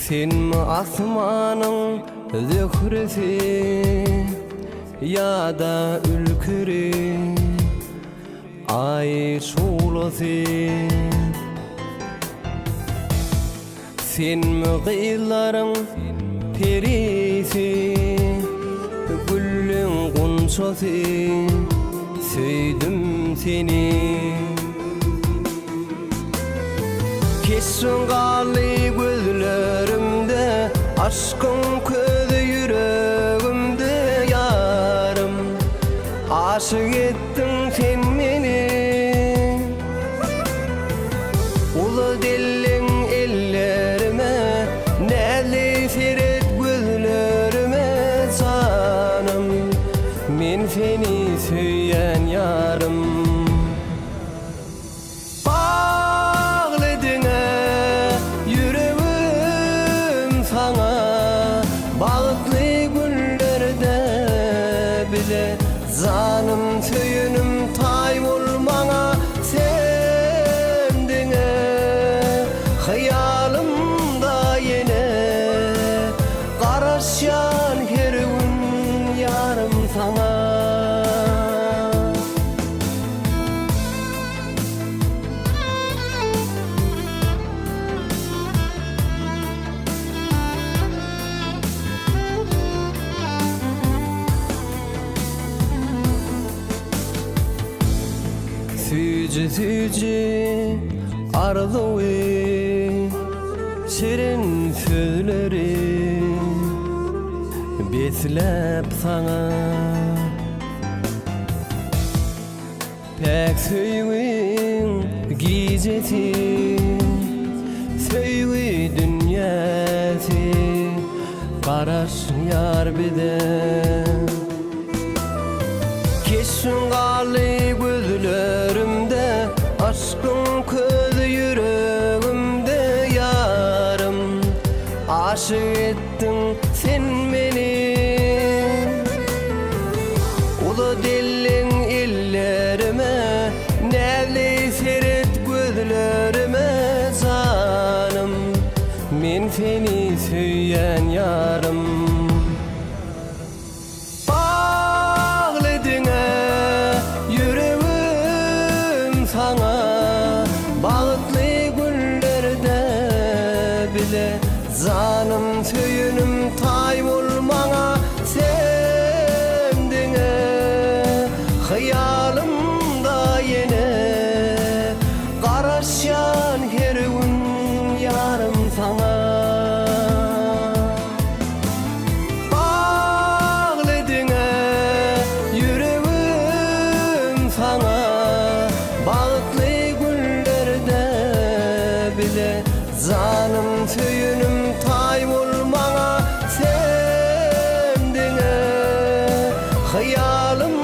Sen mi asmanın zühresi ya da ülkürü ay şulası? Sen mi gıyların perisi güllün gunçası? Söydüm seni kesin galı gözlerimde, aşkın közü yüreğimde yarım. Aşık ettin sen beni, ulu dillin ellerime, neli seyret gözlerime canım. Men seni söyleyen yarım. Zanım tüyünüm tay olmana sendine, hayalımda yine karışan her gün yarım sana. Süce süce arzuyu şirin sözleri beslep sana, pek söygün gecesi söygü dünyası karaş yar bide. Kesin galı gözlerimde, aşkın közü yüreğimde yarım. Aşık ettin sen beni, ulu dillin ellerime, nevli seyret gözlerime canım. Men seni söyleyen yarım. Sana bağıtlı günlerde bile zanım tüyünüm tay olmana sendine, hayalımda yine karışan her gün yarım sana. Bağlıdine yüreğim sana, bağıtlı günlerde bile zanım tüyünüm tay olmana sendine, hayalım